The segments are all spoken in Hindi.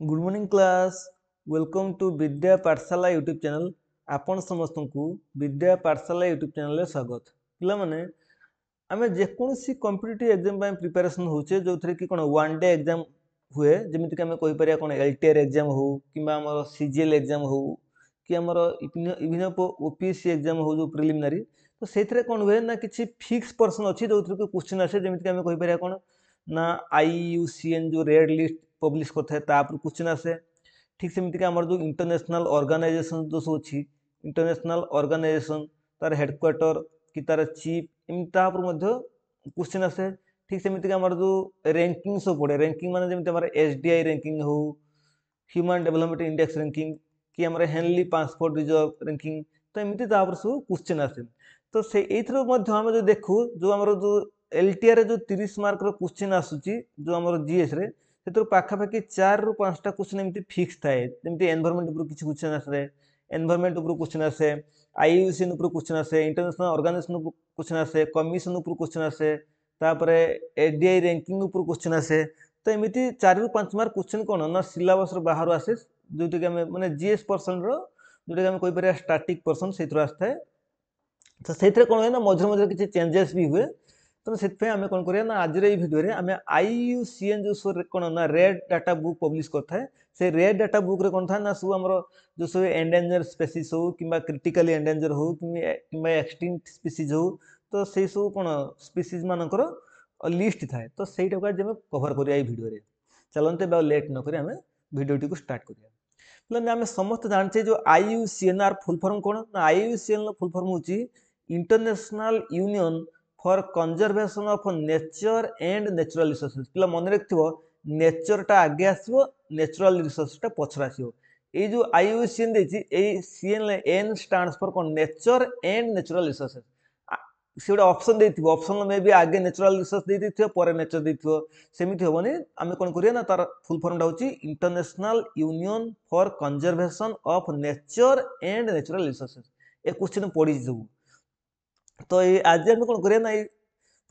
Good morning class welcome to Vidya Pathshala YouTube channel. आपण समस्त को विद्या पाठशाला यूट्यूब चैनल रे स्वागत। पिला माने आमे जेकोसी कॉम्पिटिटिव एग्जाम ପାଇଁ प्रिपरेशन होचे जो थरे कि कोन वन डे एग्जाम हुए जेमिति कि आमे कहि परिया कोन एलटीआर एग्जाम हो किबा हमर सीजीएल एग्जाम हो कि हमर इभिन ओपीएससी एग्जाम हो जो प्रिलिमिनरी तो सेथरे कोन हुए ना किछि फिक्स पर्सन अछि जो थरे क्वेश्चन आसे जेमिति कि आमे कहि परिया कोन ना आईयूसीएन जो रेड लिस्ट पब्लिश करता है तापर क्वेश्चन आसे ठीक सेमती कि हमर जो इंटरनेशनल ऑर्गेनाइजेशन जो सब अछि इंटरनेशनल ऑर्गेनाइजेशन तार हेडक्वार्टर कि तार चीफ एमि तापर मध्य क्वेश्चन आसे ठीक सेमती कि हमर जो रैंकिंग सब पड़े रैंकिंग माने जेमती हमर एसडीआई रैंकिंग हो ह्यूमन डेवलपमेंट इंडेक्स रैंकिंग कि हमर हेनली पासपोर्ट रिजर्व रैंकिंग तो एमती तापर सब क्वेश्चन आसे तो से एथरो मध्य हम जो देखु जो हमर जो एलटीआर रे जो 30 मार्क रो क्वेश्चन आसुची जो हमर जीएस रे सेतु पाखापाखि 4 ରୁ 5ଟା क्वेश्चन एमती फिक्स थाए जेमती एनवायरनमेंट ऊपर किछि क्वेश्चन आसे एनवायरनमेंट ऊपर क्वेश्चन आसे आईयूसीएन ऊपर क्वेश्चन आसे इंटरनेशनल ऑर्गेनाइजेशन ऊपर क्वेश्चन आसे कमीशन ऊपर क्वेश्चन आसे तापरे एडीआई रैंकिंग ऊपर क्वेश्चन आसे तो एमिति 4 ରୁ 5 मार्क क्वेश्चन कोन ना सिलेबस रो बाहर आसे जोटी कि हम माने जीएस पर्सन रो जोटी कि हम कहि परिया स्टैटिक पर्सन सेथरो आस्थे तो सेथरे कोन होय ना मझे मझे किछि चेंजेस भी हुए तो से आम कौन करिया ना आज भिडियो आम आईयूसीएन जो सो कौन ना रेड डाटा बुक पब्लिश करता है से रेड डाटा बुक रे कौन था ना सब आम जो सब एंडेंजर स्पेसीज हो कि क्रिटिकली एंडेंजर हो कि एक्सटिंक्ट स्पीसीज हो तो से सब कौन स्पीसीज मानकर लिस्ट थाए तो सहीटा को आज कभर करिया भिडियो रे चलते लेट न करी आम भिडियोटी को स्टार्ट करिया आम समस्त जानचे जो आईयूसीएन आर फुल फॉर्म कौन ना आईयूसीएन फुल फॉर्म होची international union for conservation of nature and natural resources पिला मन रखिथो नेचर टा आगे आसीबो नेचुरल रिसोर्स टा पछरा आसीबो ए जो आईयूसीएन देछि ए सीएन एन स्टैंड्स फॉर कोन नेचर एंड नेचुरल रिसोर्सेस से गोटे ऑप्शन देथिबो ऑप्शन मे बी आगे नेचुरल रिसोर्स दे देथिबो परे नेचर देथिबो सेमिति होबनी आमे कोन करिया ना तार फुल फॉर्म टा होछि international union for conservation of nature and natural resources ए क्वेश्चन पढि जबु तो ये आज हम कौन करिया ना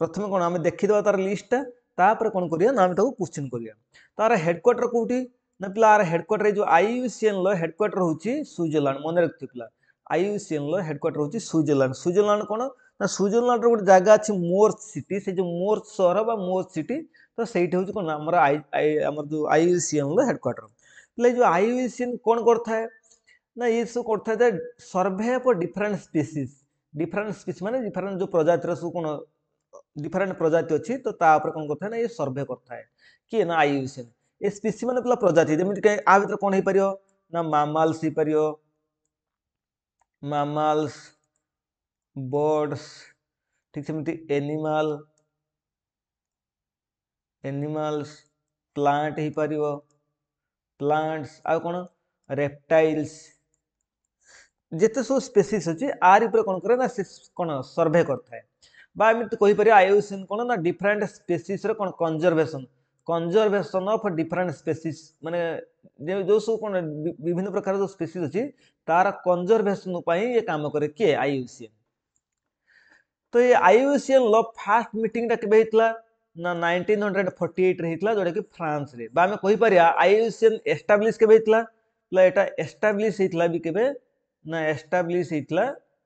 प्रथम कौन आम देखीद तार लिस्टा तापर कौन करिया ना आम ताको क्वेश्चन करिया तार हेडक्वार्टर कोठी ना पिला आर हेडक्वार्टर जो आईयूसीएन लो हेडक्वार्टर होची स्विट्जरलैंड मन रखथि पिला आईयूसीएन लो हेडक्वार्टर होची स्विट्जरलैंड स्विट्जरलैंड कोन ना स्विट्जरलैंड रो गोटे जगह अछि मोर्स सिटी से जो मोर्स शहर बा मोर्स सिटी तो सेठी होची कोन हमर हमर जो आईयूसीएन लो हेडक्वार्टर पिला जो आईयूसीएन कोन करथा है ना ये सब करथा है सर्वे ऑफ डिफरेंट स्पीसीज माने डिफरेंट जो प्रजातिर सब कोन डिफरेंट प्रजाति अच्छी तो तापर कौन करता है ना ये सर्वे करता है किए ना आईयूसीएन ए स्पीसी माने पिला प्रजाति जेमिति के आ भीतर कोन हे परियो ना मामाल्स हे परियो मामाल्स बर्ड्स ठीक सेमिति एनिमल्स प्लांट हे परियो प्लांट्स आ कोन रेप्टाइल्स जेते सब स्पीसीज अछि आर ऊपर कोन करे ना कोन सर्वे करता है बा एमिति कहि परिया आईयूसीएन कोन ना डिफरेंट स्पीसीज रे कोन कंजर्वेशन ऑफ डिफरेंट स्पीसीज माने जो सब कोन विभिन्न प्रकार जो स्पीसीज अछि तार कंजर्वेशन पई ये काम करे के आईयूसीएन तो ये आईयूसीएन लो फर्स्ट मीटिंग टा केबे हितला ना 1948 रे हितला जोडे कि फ्रांस रे बा हमें कहि परिया आईयूसीएन एस्टैब्लिश केबे हितला ला एटा एस्टैब्लिश हितला भी केबे ना एस्टैब्लिश हितला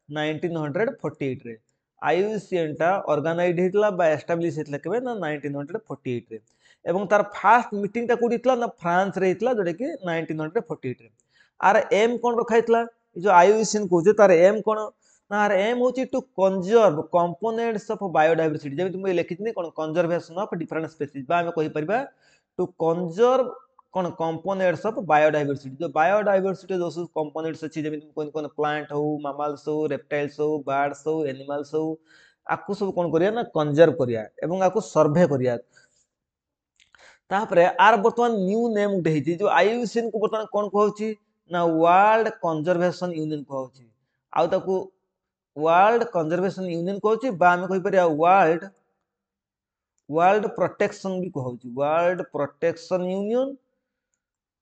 1948 रे आईयूसीएन टा ऑर्गेनाइज्ड हितला बा एस्टैब्लिश हितला केबे ना 1948 रे एवं तार फर्स्ट मीटिंग टा कोडी हितला ना फ्रांस रे हितला जोडे कि 1948 रे आर एम कोन रखा हितला जो आईयूसीएन को जे तार एम कोन ना आर एम होची to conserve components of biodiversity जेमिति मैं लिखितनी कोन कंजर्वेशन ऑफ डिफरेंट स्पीसीज बा हम कहि परिबा टू कंजर्व कोन कंपोनेंट्स ऑफ बायोडायवर्सिटी जो बायोडायवर्सिटी जो सब कंपोनेंट्स अछि जेमिति कोन कोन प्लांट हो मामल्स हो रेप्टाइल्स हो बर्ड्स हो एनिमल्स हो आकु सब कोन करिया ना कंजर्व करिया एवं आकु सर्वे करिया तापरे आर वर्तमान न्यू नेम उठे हिची जो आईयूसीएन को वर्तमान कोन कहउची ना वर्ल्ड कंजर्वेशन यूनियन कहउची आउ ताकू वर्ल्ड कंजर्वेशन यूनियन कहउची बा हम कहि परिया वर्ल्ड प्रोटेक्शन भी कहउची वर्ल्ड प्रोटेक्शन यूनियन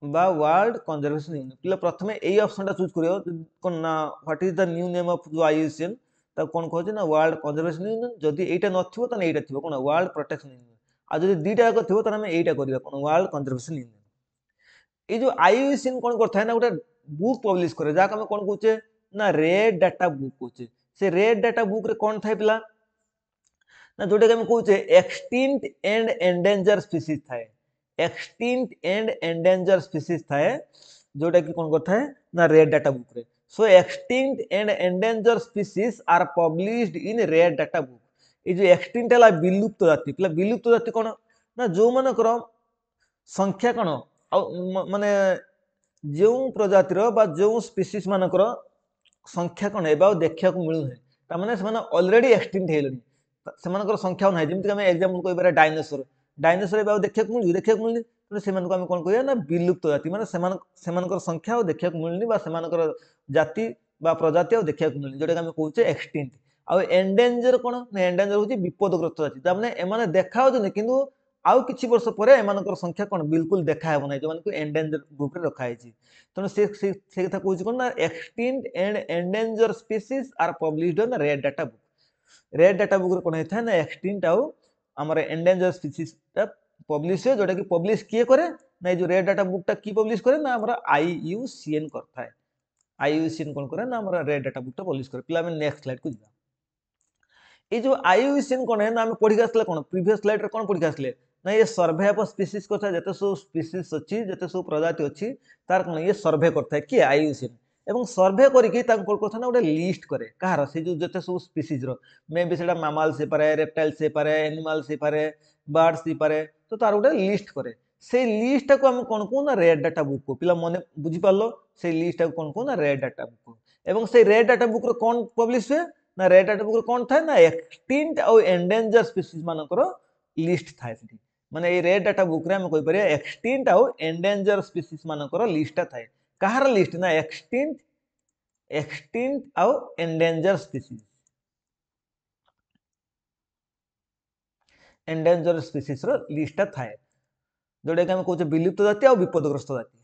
बा वर्ल्ड कंजर्वेशन यूनियन पिला प्रथमे एई ऑप्शन टा चूज करियो कोन ना what is the new name of जो आईयूसीएन ता कोन कहउची ना वर्ल्ड कंजर्वेशन यूनियन जदी एटा नथिबो त एटा थिबो कोन वर्ल्ड प्रोटेक्शन यूनियन आ जदी दीटा को थिबो त हम एटा करिया कोन वर्ल्ड कंजर्वेशन यूनियन ये जो आईयूसीएन कौन करता है ना गोटे बुक पब्लिश करे जहाँ आम कौन कहे ना रेड डाटा बुक कहे से रेड डाटा बुक रे कौन थाए पिला ना जोटा कि कहे एक्सटिंक्ट एंड एंडेंजर स्पीसीज थाए एक्सटिंक्ट एंड एंडेंजर स्पीसीज थाए जोटा कि कौन करता है ना रेड डाटा बुक रे so extinct and endanger species are published in red data book ये जो एक्सटिंक्ट है विलुप्त जाति पिला विलुप्त जाति कौन ना जो मानकर संख्या कौन माने जो प्रजातिर बा जो स्पीसीज मानकर संख्या कौन एबा देखा मिलूना तार से अलरेडी एक्सटिंक्ट हो संख्या ना जमीक आम एग्जाम्पल कह डायनोसर डायनोसर एवं देखा देखा मिलनी तेणु से कौन कह ना विलुप्त जाति मानक संख्या देखा मिलनी जाति प्रजाति देखा मिलनी जोटा आम कहे एक्सटिंक्ट आउ एंडेंजर कौन ना एंडेंजर हूँ विपदग्रस्त जाति तार एम देखा कि आउ किछि वर्ष पर एमानकर संख्या कौन बिल्कुल देखा ना जो मानक एंडेंजर बुक रे रखाई तेणु से कथा कहूँ कौन ना extinct and endanger species are published on red data book रे कौन होता है ना एक्सटिंक्ट आउ आमर एंडेंजर स्पीसीज पब्लिश है जोटा कि पब्लिश किए करे ना जो रेड डाटा बुकटा की पब्लिश करे ना आमर आईयूसीएन करता है आईयूसीएन कौन करे ना आमर रेड डाटा बुकटा पब्लिश करे पिला नेक्स्ट स्लाइड को जा ये जो आईयूसीएन कौन है ना आम पढ़ी आसले कौन प्रीवियस स्लाइड रे कौन पढ़ी आसले ना ये सर्भे ऑफ स्पीसीज कथा जते सब स्पीसीज अच्छी जते सब प्रजाति अच्छी तार कौन ये सर्भे करता है किए आईयूसीएन एवं सर्भे करके कथा ना गोटे लिस्ट करे कहार से जो जते सब स्पीसीज रो मे बी सेटा मामाल्स से पारे रेप्टाइल्स से पारे एनिमल्स से पारे बर्ड्स से पारे तो तार गोटे लिस्ट करे से लिस्ट को हम कौन कहू ना रेड डाटा बुक को पिला मन बुझी पारलो से लिस्ट को कौन कहू ना रेड डाटा बुक एवं से रेड डाटा बुक रो कौन पब्लिश हुए ना रेड डाटा बुक कौन थाए ना एक्सटिंक्ट आउ एंडेंजर स्पीसीज मानकर लिस्ट थाए सेठी माने ये रेड डाटा बुक रे हम कहि परिया एक्सटिंक्ट आउ एंडेंजर स्पीसीज मानकर लिस्ट थाए कहार लिस्ट ना एक्सटिंक्ट आउ एंडेंजर स्पीसीज एंडेंजर स्पीसीज रो लिस्ट थाए जोटा कि हम कहते विलुप्त जाति और विपदग्रस्त जाति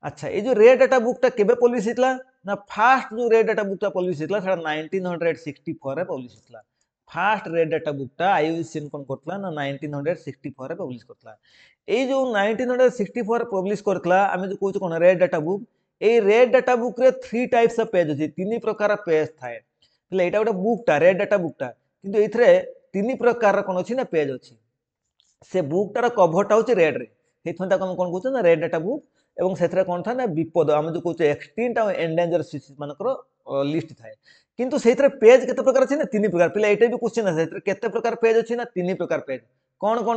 अच्छा ये जो रेड डाटा बुकटा केबे पब्लिश होता ना फास्ट जो रेड डाटा बुकटा पब्लिश होता है 1964 रे पब्लिश होता फास्ट रेड डाटा बुकटा आईयूसीएन कौन करतला ना 1964 रे पब्लिश करतला ए जो 1964 रे पब्लिश करतला आमे जो कहू कोन रेड डाटा बुक ए रेड डाटा बुक रे 3 टाइप्स ऑफ पेज अछि तीन प्रकार पेज थाए એટલે एटा गोटे बुकटा रेड डाटा बुकटा किंतु एथरे तीन प्रकार कोन अछि ना पेज अछि से बुकटार कभरटा हूँ रेड रे सेटा कौन कहते ना रेड डाटा बुक एवं से कौन था ना विपद आम जो कहते एक्सटिंक्ट और एंडेंजर स्पीसीज मानकर लिस्ट थाए किंतु से पेज केते प्रकार अच्छे ना तीन प्रकार पिला एटा भी क्वेश्चन आसे केते प्रकार पेज अच्छी ना तीन प्रकार पेज कौन कौन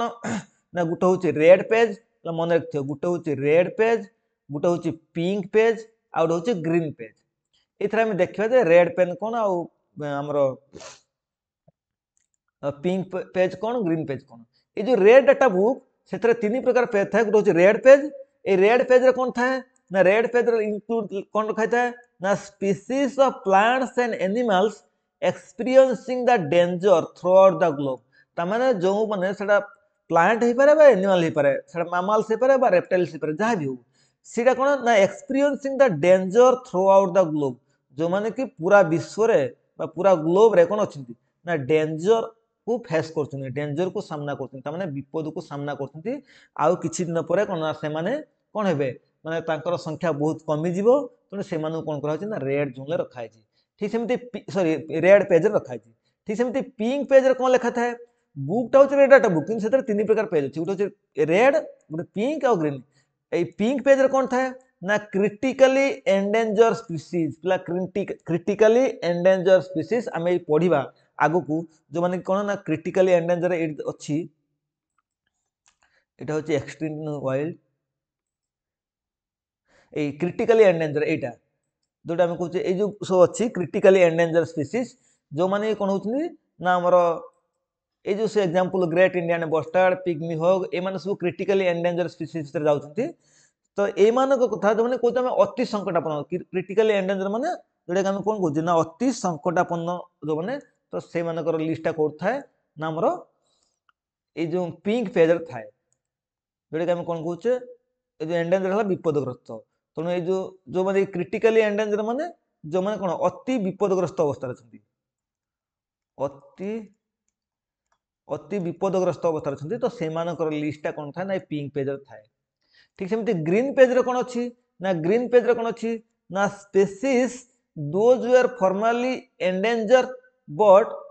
ना गोटे हूँ रेड पेज मन रखियो गोटे हूँ रेड पेज गोटे हूँ पिंक पेज आ गोटे हूँ ग्रीन पेज ये देखा रेड पेन कौन आमर पिंक पेज कौन ग्रीन पेज कौन ये जो रेड डाटा बुक से तीन प्रकार पेज था गोटे हूँ रेड पेज ये रेड पेज रे कौन था ना रेड पेज रे इंक्लूड कौन रखा था ना species of plants and animals experiencing the danger throughout the globe तामाने जो माने सेटा प्लांट हे पारे बा एनिमल हे पारे सेटा मैमल्स हे पारे बा रेप्टाइल्स हे पारे जहाँ भी हो सीटा कौन ना experiencing the danger throughout the globe जो माने कि पूरा विश्व रे बा पूरा ग्लोब रे कौन अछंती ना डेंजर को फेस कर डेंजर को सामना कर विपद को सामना कर आउ किछि दिन पर कौन से माने कौन हेबे माने तांकर संख्या बहुत कमिज तेणु से कौन कराई ना रेड जोन में रखाई ठीक सेमती सॉरी रेड पेज रखाई ठीक सेमती पिंक पेज कौन लिखा था बुकटा हूँ रेड डाटा बुक किंतु तीन प्रकार पेज अच्छे गोटे रेड गोटे पिंक और ग्रीन ये पिंक पेज कौन था ना क्रिटिकली एंडेंजर स्पीसीज पिला क्रिटिकली एंडेंजर स्पीसीज आम पढ़ा आगु को जो माने कौन ना क्रिटिकली एंडेंजर अच्छी एटा हूँ एक्सटिंक्ट इन वाइल्ड ए क्रिटिकली एंडेंजर एटा जोटा आम कहते जो सब अच्छी क्रिटिकली एंडेंजर स्पीसीज जो माने कौन होती ना आमर ये जो से example great Indian bustard pygmy hog ए माने सब क्रिटिकली एंडेंजर स्पीसीज जाउछंती तो ए मानक कथा जो माने कहते अति संकटापन्न क्रिटिकली एंडेंजर माने जोटा आम कौन कहते ना अति संकटापन्न जो माने तो से मानकर लिस्टा कोड थाए ना आमर ये जो पिंक पेज थाए जोटा आम कौन कहचे ये जो एंडेंजर है विपदग्रस्त तेणु ये जो माने क्रिटिकली एंडेंजर माने जो माने कौन अति विपदग्रस्त अवस्था अच्छी अति अति विपदग्रस्त अवस्था अच्छी तो से लिस्टा कौन थाए ना पिंक पेज थाए ठीक सेमती ग्रीन पेज रे कौन अच्छी ना ग्रीन पेज रे कौन अच्छी ना species those they are formerly endanger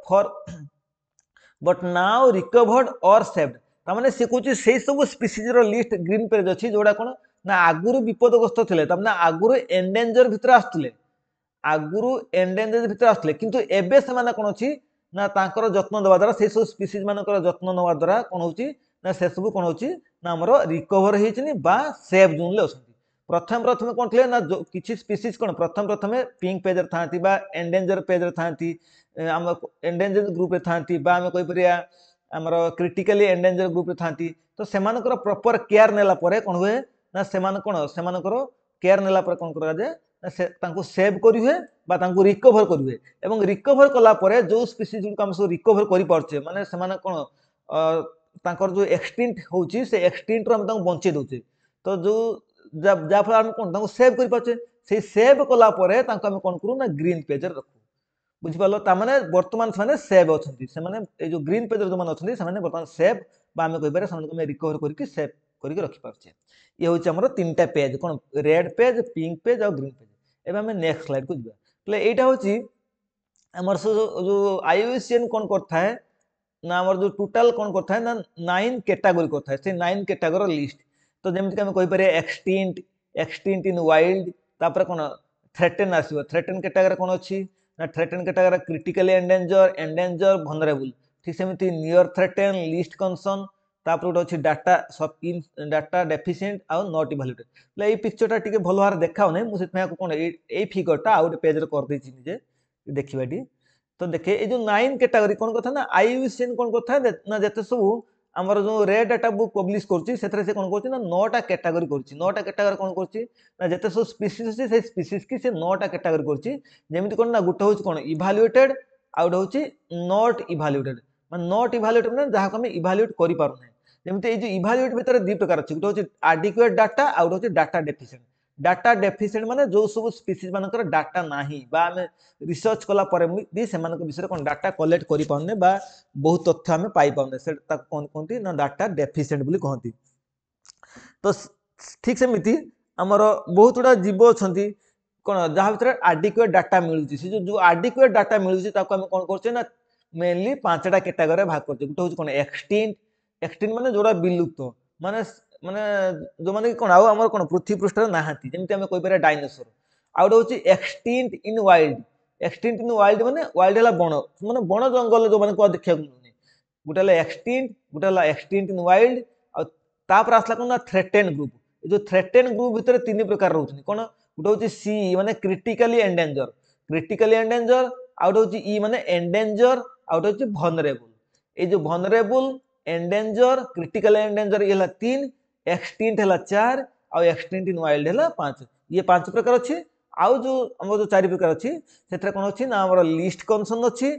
for but now recovered और सेव्ड तामाने से कहूँ से सब स्पीसीज रो लिस्ट ग्रीन पेज अच्छी जोड़ा कौन ना आगुरु विपदग्रस्त थे तामाने आगुरु एंडेंजर भितर आसुले आगुरु एंडेंजर भितर आसुले किंतु एबे से कौन अच्छी ना तांकर जत्न देवा द्वारा से सब स्पीसीज मानकर जत्न नेवा द्वारा कौन होची ना से सब कौन होची ना हमर रिकवर होइछनी बा सेफ जोन ले अछंती प्रथम प्रथम कौन थे ना किछि स्पीसीज कौन प्रथम प्रथम पिंक पेज रे थांती बा एंडेंजर पेज रे थांती हम एंडेंजर ग्रुप रे थांती बा हम कहि परिया हमर क्रिटिकली एंडेंजर ग्रुप रे थांती तो सेमानकर प्रॉपर केयर नेला परे कौन हुए ना सेमान कौन सेमानकर केयर नेला परे कौन करा जाय से तांको सेव करी हुए बा तांको रिकवर करी हुए एवं रिकवर कला परे जो स्पीसीज जो हम सब रिकवर करि पारछे माने सेमाने कौन तांकर जो एक्सटिंक्ट होची से एक्सटिंक्ट रो हम तांको बंचे दोचे तो जो जा फल हम कौन तांको सेव करि पारछे से सेव कला परे तांको हम कौन करू ना ग्रीन पेज रे रखू बुझि पालो ता माने वर्तमान से सेव अछंती से माने ए जो ग्रीन पेज जो माने अछंती से माने वर्तमान सेव बा हम कहि पारे से माने रिकवर करके सेव करके रखि पारछे ये होची हमर तीनटा पेज कौन रेड पेज पिंक पेज और ग्रीन पेज एबे हम नेक्स्ट स्लाइड को जिबा तले एटा होची हमर जो आईयूसीएन कौन करथा है ना हमर जो टोटल कौन करथा है ना 9 कैटेगरी करथा है से 9 कैटेगरी लिस्ट तो जेमति हम कहि पारे एक्सटिंक्ट एक्सटिंक्ट इन वाइल्ड तापर कौन थ्रेटन आसीबो थ्रेटन कैटेगरी कौन अछि ना threaten category critically endanger endanger vulnerable ठीक सेमति नियर थ्रेटन लिस्ट कंसर्न तापर गोटे अच्छी डाटा सब इन डाटा डेफिशिएंट आउ नॉट इवैल्यूएटेड ले এই পিকচারটা টিকে ভালো ভাবে দেখাও নাই মু সেতমে কোন এই ফিগরটা আউট পেজ রে कर देछि নিজে देखिबाटी तो देखे ये जो 9 कैटेगरी कौन कथा ना आईयूसीएन कौन कथा ना जते सब हमर जो रेड डाटा बुक पब्लिश करछि सेथरे से कौन करछि ना 9टा कैटेगरी करछि 9टा कैटेगरी कौन करछि ना जते सब स्पीसीज अछि से स्पीसीज की से 9टा कैटेगरी करछि जेमिति कोन ना गुटे होछि कोन इवैल्यूएटेड आउट होछि नॉट इवैल्यूएटेड माने नॉट इवैल्यूएटेड माने जहा को हम इवैल्यूएट करि पारु नै जेमिति ए जो इवैल्यूएट भितर दि प्रकार अछि गुटे होछि एडिक्वेट डाटा आउट होछि डाटा डेफिशिएंट माने जो सब स्पीसीज मानकर डाटा नाही बा हम रिसर्च कला परे भी से मानक विषय कोन डाटा कलेक्ट करि पाउने बा बहुत तथ्य हम पाई पाउने से ताक कोन कोनती ना डाटा डेफिशिएंट बोली कहंती तो ठीक सेमिति हमर बहुत गुडा जीव अछंती कोन जहा भितर एडिक्वेट डाटा मिलुची से जो एडिक्वेट डाटा मिलुची ताको हम कोन करछे ना मेनली पांचटा कैटेगरी भाग करछे गुटे होछि कोन एक्सटिंक्ट माने जोड़ा विलुप्त माने माने जो माने कोन आउ हमर कोन पृथ्वी पृष्ठ रे नाहांती जेमति हम कहि पारे डायनासोर आउट होछि एक्सटिंक्ट इन वाइल्ड माने वाइल्ड हला बण माने बण जंगल जो माने को देखिया मिलुनी गुटे हला एक्सटिंक्ट इन वाइल्ड आ तापर आसला कोन ना थ्रेटेन ग्रुप ए जो थ्रेटेन ग्रुप भितर तीन प्रकार रहउछनी कोन गुटे होछि सी माने क्रिटिकली एंडेंजर आउट होछि ई माने एंडेंजर आउट होछि वनरेबल ए जो वनरेबल एंडेंजर क्रिटिकल एंडेंजर ये हला 3 एक्सटिंक्ट हला 4 और एक्सटिंक्ट इन वाइल्ड हला 5 ये 5 प्रकार अछि आउ जो हमर जो 4 प्रकार अछि सेथरे कोन अछि ना हमर लिस्ट कंसर्न अछि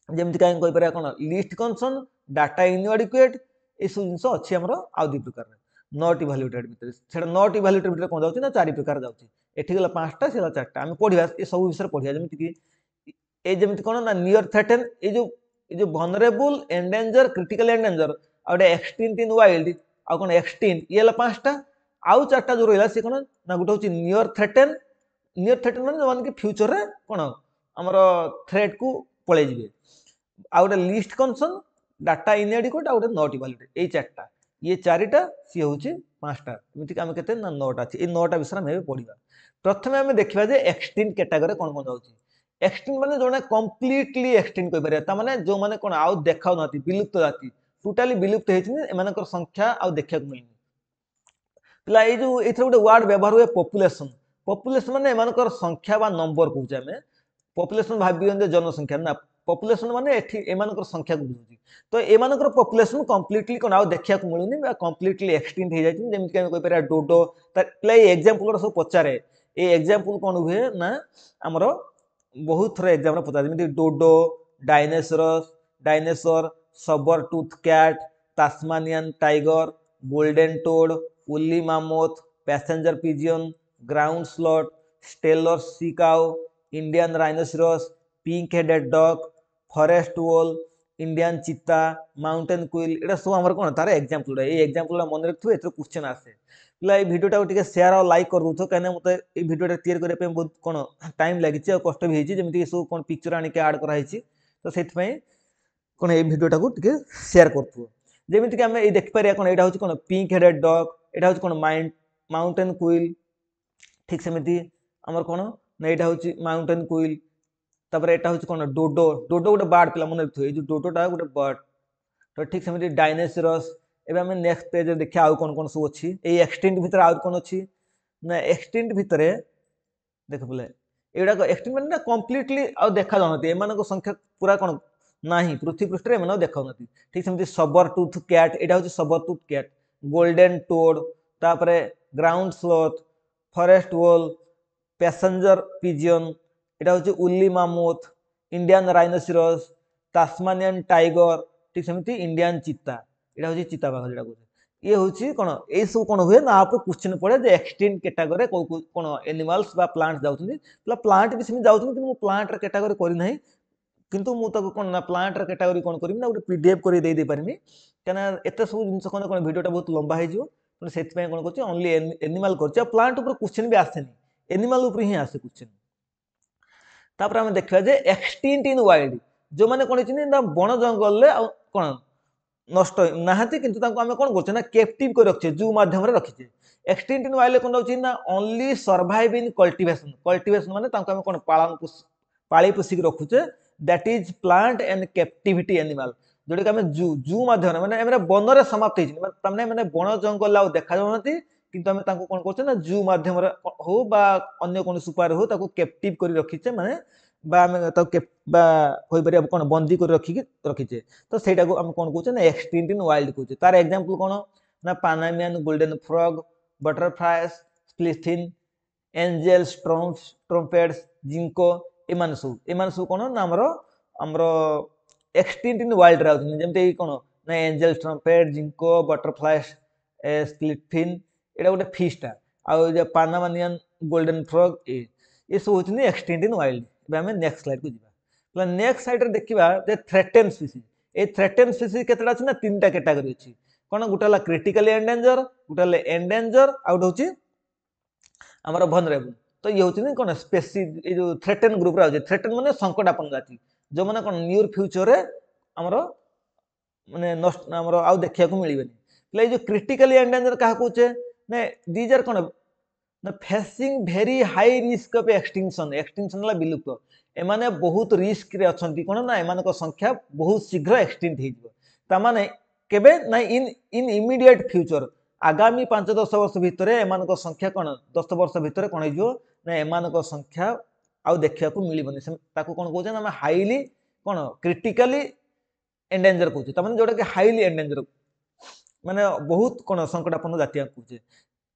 जेमति काई कहि पारे कोन लिस्ट कंसर्न डाटा इनएडिक्वेट ए सब जिंस अछि हमर आउ 2 प्रकार नॉट इवैल्यूएटेड भितर सेटा नॉट इवैल्यूएटेड भितर कोन जाउछि ना 4 प्रकार जाउछि एठी गला 5टा सेला 4टा हम पढिबा ए सब विषय पढिया जेमति कि ए जेमति कोन ना नियर थ्रेटन ए जो वनरेबल एंडेंजर क्रिटिकल एंडेंजर और एक्सटिंक्ट इन वाइल्ड आ कोन एक्सटिंक्ट ये ला 5टा आउ 4टा जो रहला से कोन ना गुटे होछि नियर थ्रेटन माने जो मान के फ्यूचर रे कोन हमर थ्रेट को पळे जिवे आ गुटे list concern data इनएडिक्वेट uh Gute not evaluated ए 4टा ये 4टा सी होछि 5टा एमिति हम केते ना 9टा अछि ए 9टा विषय हम पढिबा प्रथमे हम देखिबा जे एक्सटिंक्ट कैटेगरी कोन कोन जाउछि एक्सटिंक्ट माने जोने कंप्लीटली एक्सटिंक्ट कोइ पारे ता माने जो माने कोन आउ देखाउ नाति विलुप्त जाति टोटली विलुप्त हेछि एमानकर संख्या आउ देखिया मिलनि पिला ए जो एथर गुटे वर्ड व्यवहार हुए पॉपुलेशन माने एमानकर संख्या बा नंबर कहूचे हमें पॉपुलेशन भाबियन जे जनसंख्या ना पॉपुलेशन माने एठी एमानकर संख्या को बुझुची तो एमानकर पॉपुलेशन कंप्लीटली कोन आउ देखिया मिलुनी बा कंप्लीटली एक्सटिंक्ट हे जायछि जेमि कि कोइ पारे डोडो पिला ए एग्जांपल सब पचारे ए एग्जांपल कोन हुए ना हमरो बहुत थोड़ा एग्जाम पता जमी dodo dinosaur saber tooth cat Tasmanian tiger golden toad woolly mammoth passenger pigeon ground sloth Steller sea cow Indian rhinoceros pink headed duck forest owl Indian cheetah mountain quail एटा सब हमर कोन तार एग्जांपल ए एग्जांपल मन रखथु एथरो क्वेश्चन आसे पिला ये वीडियोटा को टिके शेयर और लाइक कर दो कहीं मत ये वीडियोटा तैयारी करने पे बहुत कौन टाइम लगी कष्ट भी होती जमी सब कौन पिक्चर आनिक आड कराई तो से कौन ये वीडियोटा को टिके शेयर कर जमीक आम ये देखिपर कौन यहाँ हूँ कौन पिंक हेडेड डग यहाँ हूँ कौन माउंटेन कुइल ठीक सेमती आमर कौन ना यहाँ हूँ माउंटेन कुइल तापर यहाँ हूँ कौन डोडो डोडो गोटे बार्ड पिला मन रखिए जो डोडोटा गोटे बर्ड तो ठीक सेमती डायनासोरस एबे आम नेक्स्ट पेज देखिए आउ कौन कौन सब अच्छी ये एक्सटिंक्ट भितर आउ कौन अच्छी ना एक्सटिंक्ट भितर देख बोले एगुड़ा एक्सटिंक्ट मैंने कम्प्लीटली आउ देखा जाऊँ एम संख्या पूरा कौन ना पृथ्वी पृष्ठ में देखा ठीक सेमती सबर टूथ कैट यहाँ हूँ सबर टूथ कैट गोल्डन टोड तापर ग्राउंड स्लोथ फॉरेस्ट वोल पैसेंजर पिजियन यहाँ हूँ उली मामूथ इंडियन राइनोसोरस टास्मानियन टाइगर ठीक सेमती इंडियन चीता यहाँ हूँ चिताबाघ जो कहे ये हूँ कौन ये सब कौन हुए ना आप क्वेश्चन पड़े जे एक्सटिंक्ट कैटेगरी कौन एनिमल्स बा प्लांट्स जाऊँ प्लांट भी सेम जाऊँ प्लांट कैटेगरी करना किंतु मुझे कौन ना प्लांट कैटेगरी कौन करी ना गोटे पीडीएफ कर दे पारमी क्या एत सब जिन कौन कौन भिडियोटा बहुत लंबा हो से कौन कर ओनली एनिमल कर प्लांट क्वेश्चन भी आसेनी एनिमल ही आसे क्वेश्चन तापर आम देखा एक्सटिंक्ट इन वाइल्ड जो मैंने कौन बण जंगल कौन नष्ट नहांती किंतु आम कौन कर कैप्टिव कर रखिए जू मध्यम रखीचे एक्सटिंक्ट इन वाइल्ड कौन होची ना only survive in cultivation cultivation माने आम कौन पालन पाली पोषिक रखुचे that is plant and captivity animal जोटा कि आम जू जू माध्यम मैंने वन में समाप्त होने मैंने बण जंगल आ देखा जाऊँ किंतु आम कौन कर जू मध्यम हो अन्य कौन उपाय हो कैप्टिव कर रखीचे माने कौन बंदी कर रखीचे तो सहीटा आम कौन कौन एक्सटिंक्ट इन वाइल्ड कहे तार एग्जांपल कौन ना पानामियन गोल्डन फ्रॉग बटरफ्लाइज स्प्लिथिन एंजेल्स ट्रम्पेट्स जिंको एमान सब कौन ना आमर एक्सटिंक्ट इन वाइल्ड रे जमी कौन ना एंजेल्स ट्रम्पेट जिंको बटरफ्लाइज स्प्लिथिन यहाँ गोटे फिशटा आउ पानामानियन गोल्डन फ्रॉग ये सब होती एक्सटिंक्ट इन वाइल्ड आम नेक्स्ट स्लाइड को जी नेक्स्ट साइड देखा थ्रेटेन स्पीसीज ये थ्रेटेन स्पीसीज केतटा अच्छी ना तीन कैटेगरी अच्छी कौन गोटे क्रिटिकली एंडेंजर गोटे एंडेंजर आउ गोटे हूँ आमर भनरेबल तो ये हूँ कौन स्पेसीज ये जो थ्रेटेन ग्रुप थ्रेटेन माने संकटापन्न जाति जो मैंने कौन नियर फ्यूचर आमर माने नष्ट आमर आउ देखा मिलबे जो क्रिटिकली एंडेंजर क्या कहे ना दीज आर कौन ना facing very high risk of extinction extinction विलुप्त एमाने बहुत रिस्क रे अछंती कौन ना एमान संख्या बहुत शीघ्र एक्सटिंक्ट हो केबे ना इन इमीडिएट फ्यूचर आगामी 5-10 वर्ष भितर एमान संख्या कौन 10 वर्ष भितर कौन हो ना एमान संख्या आउ देखा मिलबनी कौन कौन आम हाईली कौन क्रिटिकली एंडेंजर कहे जोटा कि हाईली एंडेंजर माने बहुत कौन संकटापन्न जातिया कहे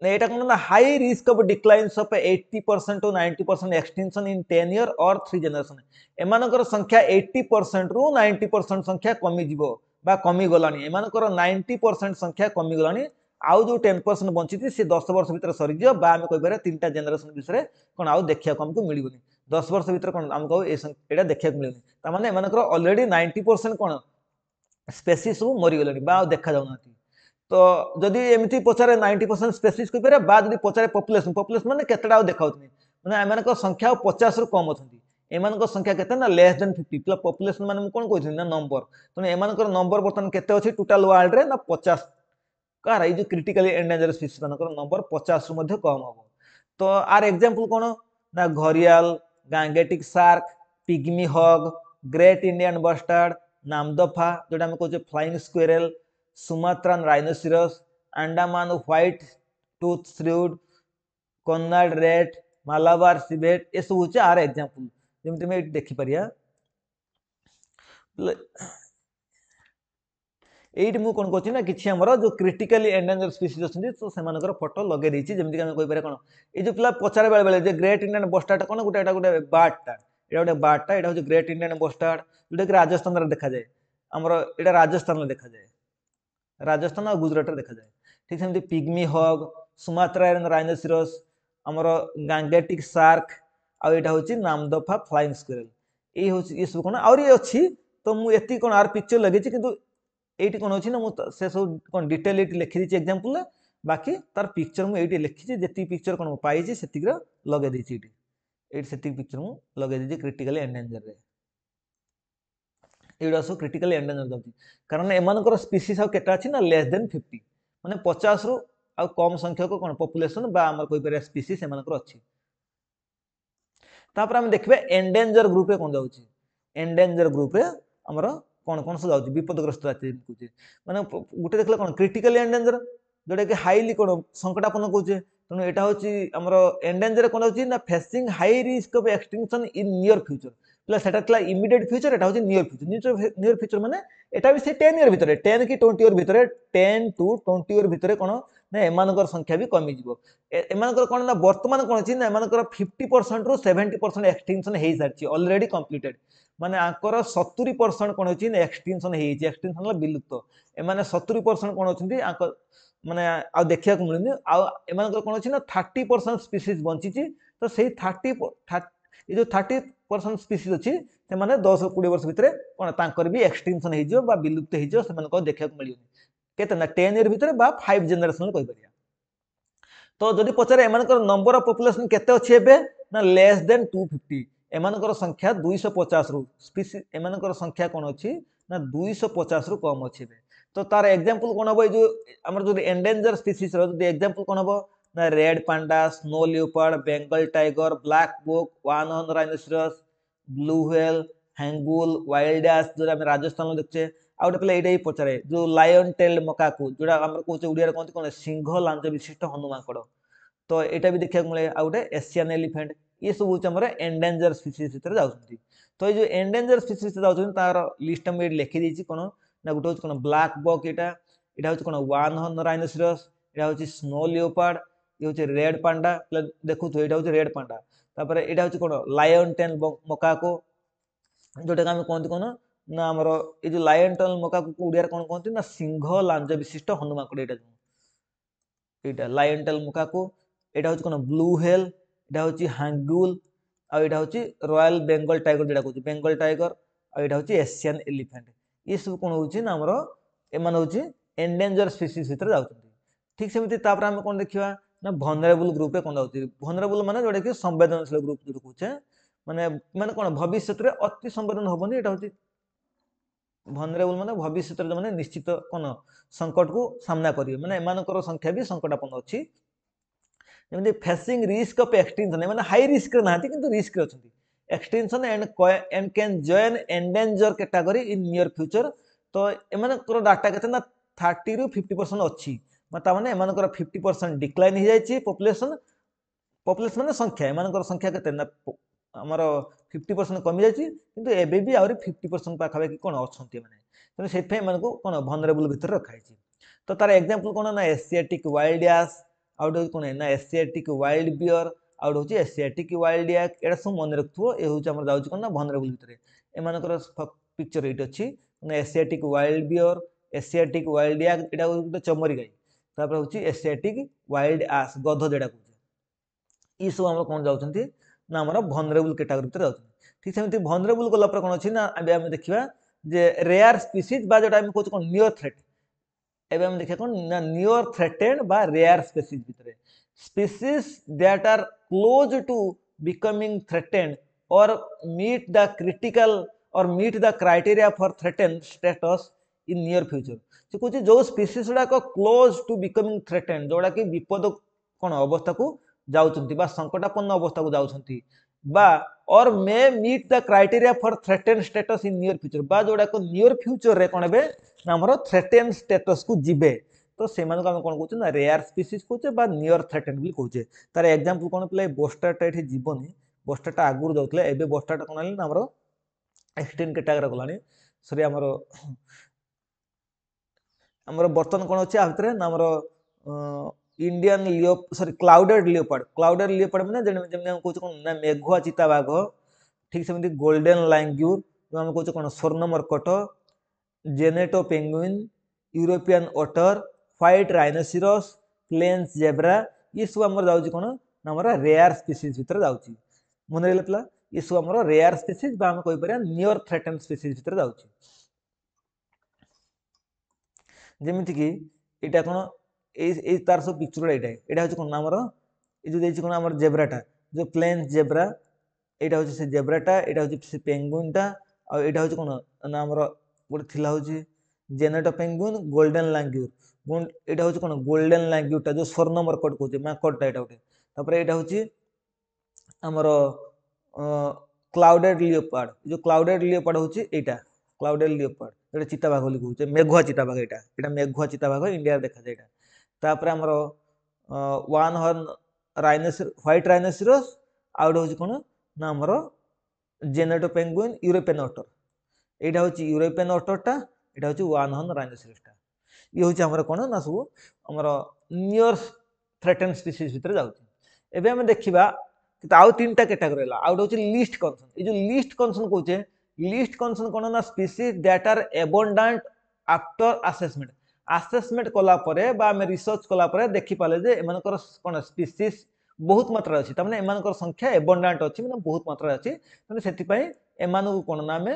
यहाँ कौन ना high risk of declines of 80% to 90% extinction in 10 year और 3 जनरेशन एमानकर संख्या 80% रु 90% संख्या कमिज बा कमी गलानी एमानकर 90% संख्या कमी गलानी आउ जो 10% बंची सी 10 वर्ष भितर सरीज बा आम कहीपर 3टा जेनेरेशन विषय कौन आउ देखा आमको मिलबनी 10 वर्ष भितर कौन आमको यहाँ देखा मिलनी ताने एमानकर ऑलरेडी 90% कौन स्पेसीज सब मरीगले बा देखा जाऊना तो जदि एमती पचारे 90% स्पेसीज कहीपर बा जब पचारे पॉपुलेशन पॉपुलेशन माने केतटा देखा मैंने एम संख्या 50 रु कम अच्छी एम संख्या के ना लेस देन 50 पॉपुलेशन माने कौन कहते ना नंबर तेनाली एम नंबर बर्तमान के अच्छी टोटाल वर्ल्ड रे ना 50 कार ये क्रिटिकली एंडेंजर स्पीसीज नंबर 50 रु कम हम तो आर एग्जांपल कौन ना gharial Gangetic shark pygmy hog great Indian bustard Namdapha जोटा आम कहे flying squirrel Sumatran rhinoceros Andaman white tooth shrew कन्नाड रेट मालाबार सिवेट ये सब हूँ आर एग्जांपल जमी देखिपर ये मुझे कौन कर कि जो क्रिटिकली एंडेंजर स्पीसीज अच्छी तो से फोटो लगे देती जमीक कहीपर कौन ये जो पिला पचारे बेले बेले ग्रेट इंडियन बस्टार्ड कौन गोटे गोटे बार्डटा यहाँ गोटे बार्डटा यहाँ हूँ ग्रेट इंडियन बस्टार्ड जोटा कि राजस्थान में देखा जाए आमर यहाँ राजस्थान में देखा जाए राजस्थान और गुजरात देखा जाए ठीक सेमती पिग्मी हॉग सुमात्रा राइनोसोरस आमर गांगेटिक शार्क आउ यहाँ हूँ नामदफा फ्लाइंग स्क्वेरल ये हूँ ये सब कौन आउरी अच्छी तो मुझे कौन आर पिक्चर लगे किंतु ये कौन अच्छी ना मुझे सब कौन डिटेल ये लिखी दी एग्जांपल बाकी तार पिक्चर मुझे लिखी जी पिक्चर कौन पाई से लगे देती ये पिक्चर मुझे लगे दीजिए क्रिटिकली एंडेंजर रे एटा सब क्रिटिकली एंडेंजर जाऊँगी कारण एम स्पीसीज आउ के ना लेस देन 50 माने 50 रु आ कम संख्यक कौन पॉपुलेशन बा आमर कोई पर स्पीसीज एमानकर अछि तापर हम देखबे एंडेंजर ग्रुप रे कोन जाउची एंडेंजर ग्रुप रे हमर कौन कौन सब जाउची विपदग्रस्त जाति कहूचे माने गुटे देखले कोन क्रिटिकली एंडेंजर जोटा कि हाईली कौन संकटापन्न कहूचे तेणु एटा होची हमर एंडेंजर कोन होची ना facing high risk of extinction in near future plus सेटा थला इमीडिएट फ्यूचर एटा होची नियर फ्यूचर नियर फ्यूचर माने एटा भी से 10 ईयर भितरे 10 कि 20 ईयर भितरे 10 टू 20 ईयर भितरे कोन ना एमानकर संख्या भी कमी जिवो एमानकर कोन ना वर्तमान कोन अछि ना एमानकर 50% रु 70% एक्सटिंक्शन हेई सारछि ऑलरेडी कंप्लीटेड माने आंकर 70% कोन अछि ना एक्सटिंक्शन हेई एक्सटिंक्शन विलुप्त एमाने 70% कोन अछंती आंकर माने आ देखिया को मिलनी आ एमानकर कोन अछि ना 30% स्पीसीज बंचिछि तो सेही 30 ये जो 30% स्पीसीज अछि से माने 10 20 वर्ष भितरे कोन तांकर भी एक्सटिंक्शन हेई जो बा विलुप्त हेई जो से माने को देखिया को मिलियो केते ना 10 ईयर भितरे बा 5 जनरेशन कहि परिया तो जदि पचारे एमानकर नंबर ऑफ पॉपुलेशन केते अछि एबे ना लेस देन 250 एमानकर संख्या 250 रु स्पीसीज एमानकर संख्या कोन अछि ना 250 रु कम अछि एबे तो तार एग्जांपल कोन हबो जो हमर जो एंडेंजर स्पीसीज रो जो एग्जांपल कोन हबो ना red panda snow leopard Bengal tiger black book one horn rhinoceros blue whale hangul wild ass जो हम राजस्थान में देखछे आ गोटे पे एटा ही पचारे जो लायन टेल्ड मकाकू जोड़ा हमर कहूचे उड़िया कहते कोन सिंह लांज विशिष्ट हनुमाकड़ तो एटा भी देखा मिले आ गोटे एशियन एलिफेंट ये सब हूँ आम एंडेंजर स्पीसीज भितर जाउछंती तो ये जो एंडेंजर स्पीसीज जाउछंती तार लिस्ट हम लिखि देछि कोन ना गोटे होछ कोन ब्लैक बक एटा एटा होछ कोन वन हॉर्न राइनोसरस एटा होछ स्नो लियोपार्ड ये होछ रेड पांडा देखु तो एटा होछ रेड पांडा तापर एटा होछ कोन लायन टेल मकाको जोटा हम कहते कोन ना हमर ए जो लायन टेल मकाको उड़िया कोन कहते ना सिंह लांज विशिष्ट हनुमाकड़ एटा लायन टेल मकाको एटा होछ कोन ब्लू व्हेल एटा होछ हांगुल आ एटा होछ रॉयल बेंगल टाइगर जेटा कहू बेंगल टाइगर आ एटा होछ एशियन एलिफेंट ये सब कोन होछ ना हमर एमान होछ एंडेंजर स्पीसीज भितर जाउछंती ठीक सेमिति तापर हम कोन देखिबा ना वनरेबल ग्रुप रे कोन जाउछी वनरेबल माने जोटा कि संवेदनशील ग्रुप जो कहूचे माने माने कोन भविष्य रे अति संवेदन होबनी एटा होछ वनरेबल माने भविष्य रे माने निश्चित कोन संकट को सामना करिवे माने एमानकर संख्या भी संकटापन्न अछि जेमति फेसिंग रिस्क ऑफ एक्सटिंक्शन माने हाई रिस्क रे नाहति किंतु रिस्क रे अछंती extinction and can join endanger category in near future तो एमानकर डाटा केते ना 30 रु 50% अछि माता माने एमानकर 50% डिक्लाइन हो जायछि पॉपुलेशन पॉपुलेशन माने संख्या एमानकर संख्या केते ना हमर 50% कमी जायछि किंतु एबे भी आउरी 50% पाखा पाखि कोन अछंती माने तने सेफे एमानको कोन वनरेबल भितर रखाइछि तो तार एग्जांपल कोन ना एशियाटिक वाइल्ड एस आउट कोन ना एशियाटिक वाइल्ड बियर आउट होची एशियाटिक वाइल्ड याक एटा सब मन रखथुओ ए होची हमर जाउची कोन ना वनरेबल भितर एमानकर पिक्चर एट अछि ना Asiatic wild bear Asiatic wild yak एटा गोटे चमरी गाई तापर होची एशियाटिक वाइल्ड एस गध जेडा कहू ई सब हम कोन जाउछंती ना हमर वनरेबल कैटेगरी भितर जाउछंती ठीक सेमति वनरेबल गला पर कोन अछि ना अबे हम देखिबा जे रेयर स्पीसीज बा जेटा हम कहू कोन नियर थ्रेट एबे हम देखिया कोन ना नियर थ्रेटेड बा रेयर स्पीसीज भितर species that are close to becoming threatened or meet the critical or meet the criteria for threatened status in near future से कुछ जो species गुड़ा को close to becoming threatened जोड़ा कि विपद कोन अवस्था को जाउछंती बा संकटापन्न अवस्था को जाउछंती बा और may meet the criteria for threatened status in near future बा जोड़ा को near future रे कोन बे ना हमरो threatened status को जिबे तो सेमान को हम कोन कहउछ ना रेयर स्पीसीज कहउछ बा नियर थ्रेटेंड भी कहउछ तार एग्जांपल कोन प्ले बोस्टाटा एठी जीवनी बोस्टाटा आगुर जाउतले एबे बोस्टाटा कोन आली ना हमरो एक्सटेंड कैटेगरी गलानी सॉरी हमरो हमरो बर्तन कोन अछि आ भितरे ना हमरो इंडियन लियो सॉरी क्लाउडेड लियोपार्ड माने जेमे हम कहउछ कोन ना मेघुआ चिता बाघ ठीक सेमति गोल्डन लैंग्यूर जो हम कहउछ कोन स्वर्ण मर्कट जेनेटो पेंगुइन यूरोपियन ओटर व्हाइट राइनोसरस प्लेन्स जेब्रा ये सब हमर जाउची कोन हमर रेयर स्पीसीज भीतर जाउची मन रेले पला ये सब हमर रेयर स्पीसीज बा हम कहि परिया नियर थ्रेटेंड स्पीसीज भीतर जाउची जेमिति कि एटा कोन এই তার सब पिक्चर एटा हूँ कौन आमर ये जो कौन आम जेब्राटा जो प्लेन जेब्रा यहाँ हूँ से जेब्राटा यहाँ हूँ से पेंगुइनटा आटा हूँ कौन ना आमर गोटे थिला हूँ जेनेटो पेंगुइन गोल्डन लैंग्यूर यहाँ हूँ कौन गोल्डन लैंग्यूरटा जो स्वर्ण मर्कट कहते माकड़टा यहाँ गोटे यहाँ हूँ आमर क्लाउडेड लियोपार्ड जो क्लाउडेड लियोपार्ड हूँ यहाँ क्लाउडेड लियोपार्ड ये चिताबाघ बोली कहते मेघुआ चिताबाघ यहाँ मेघुआ चिताबाघ इंडिया देखा जाए तापर आमर one horn rhinoceros white rhinoceros आउट हूँ कौन ना आमर जेनेटो पेंगुइन यूरोपियन ऑटर यहाँ हूँ यूरोपियन ऑटरटा यहाँ हूँ वन हॉर्न राइनोसरसटा ये हूँ आमर कौन ना सब आमर नियर थ्रेटेन स्पीसीज भितर जाऊँगी एवं आम देखा आउ तीन टा कैटेगरी है आउ हूँ लिस्ट कनसर्न ये जो लिस्ट कनसर्न कहे लिस्ट कनसर्न कौन ना species that are abundant after assessment assessment कलापर आम रिसर्च कलापर देखिपारे जे एम कौन स्पीसीज बहुत मात्रा अच्छी तमें एम संख्या एबंडांट अच्छी मैंने बहुत मात्रा अच्छी मैंने एम कौन ना आम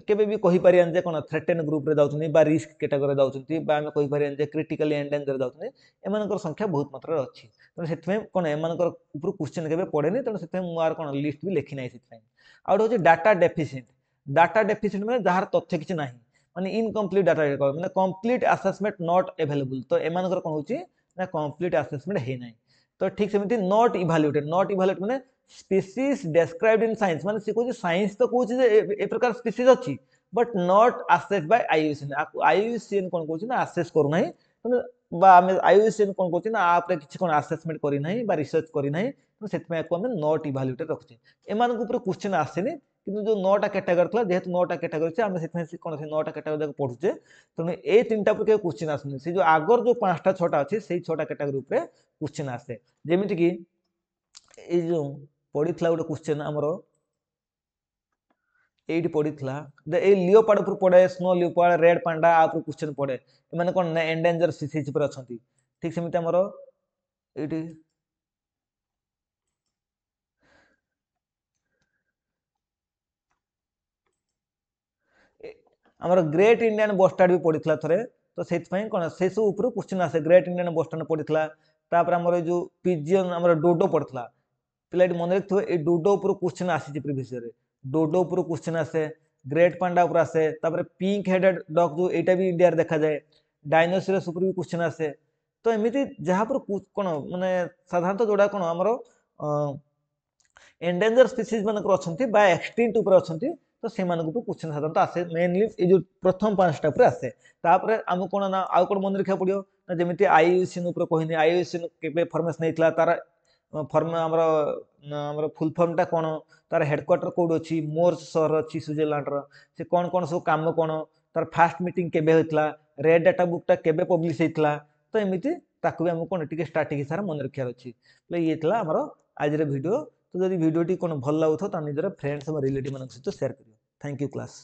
केबे भी कहि परियान जे कोन थ्रेटेन ग्रुप रे जाउछनी बा रिस्क कैटेगरी जाउछनी बा हम कहि परियान जे क्रिटिकली एंडेंजर जाउछनी एमानकर संख्या बहुत मात्रा अछि तने सेतमे कोन एमानकर ऊपर क्वेश्चन केबे पड़ेनी तने सेतमे मुआर कोन लिस्ट भी लेखि नै सेतमे आउट होचे डाटा डेफिसिएंट माने जहार तथ्य किछ नाही माने इनकम्प्लीट डाटा माने कंप्लीट असेसमेंट नॉट अवेलेबल तो एमानकर कोन होची ना कंप्लीट असेसमेंट हे नै तो ठीक सेमिति नॉट इवैल्यूएटेड माने स्पीसीज डेस्क्राइब्ड इन साइंस माने से कोची साइंस तो कोची जे ए प्रकार स्पीसीज अछि but not assessed by IUCN कोन कोची ना असेस करू नाही माने बा हम आईयूसीएन कोन कोची ना आप रे किछि कोन असेसमेंट करी नाही बा रिसर्च करी नाही तो सेतमे को हम नॉट इवैल्यूएटेड रखछि एमान को ऊपर क्वेश्चन आसेनी किंतु जो 9टा कैटेगरी थला जेहेतु 9टा कैटेगरी छै हम सेतमे कोन से 9टा कैटेगरी जाक पढुचे तने ए तीनटा पर के क्वेश्चन आसनी से जो आगर जो 5टा 6टा अछि सेही 6टा कैटेगरी ऊपर क्वेश्चन आसे जेमिति कि ए जो पड़ीथला गोटे क्वेश्चन आमर एटी पड़ीथला ए लियोपार्ड ऊपर पड़े स्नो लियोपार्ड रेड पांडा आ ऊपर क्वेश्चन पड़े माने कोन ना एंडेंजर स्पीसीज पर अछंती ठीक सेमिति आमर एटी आमर ग्रेट इंडियन बस्टार्ड भी पड़ीथला थरे तो सेति पई कोन से सब ऊपर क्वेश्चन आसे ग्रेट इंडियन बस्टार्ड पड़ीथला तापर आमर जो पिजियन आमर डोडो पड़थला पिलाटी मन रखिथो ए डोडो ऊपर क्वेश्चन आसी प्रीवियस ईयर डोडो ऊपर क्वेश्चन आसे ग्रेट पांडा ऊपर आसे तापर पिंक हेडेड डॉग जो एटा भी इंडिया रे देखा जाए डायनोसरस ऊपर भी क्वेश्चन आसे तो एमिति जहा पर कोन माने साधारणतः जोडा कोन हमरो एंडेंजर स्पीसीज मानकर अछंती बा एक्सटिंक्ट ऊपर अछंती तो से मानक ऊपर क्वेश्चन साधारणतः आसे मेनली ए जो प्रथम पांचटा ऊपर आसे तापर हम कोन ना आउ कोन मन रखिया पड़ियो ना जेमिति आईयूसीएन ऊपर कहिनी आईयूसीएन केबे फॉर्मेशन हेतला तार फॉर्म हमर फुल फॉर्मटा कोन तार हेडक्वार्टर कोड अछि मोर्स शहर अछि स्विट्जरलैंड रो से कोन कोन सब काम कोन तार फास्ट मीटिंग केबे होतला रेड डाटा बुकटा केबे पब्लिश हेतला तो एमिति ताकु भी हम कोन टिके स्ट्रैटेजी सारा मन रखिया अछि ले ये थला हमर आज रे वीडियो तो जदि वीडियोटी कोन भल लागुथो त निजर फ्रेंड्स और रिलेटिव मानक सहित शेयर करियो थैंक यू क्लास।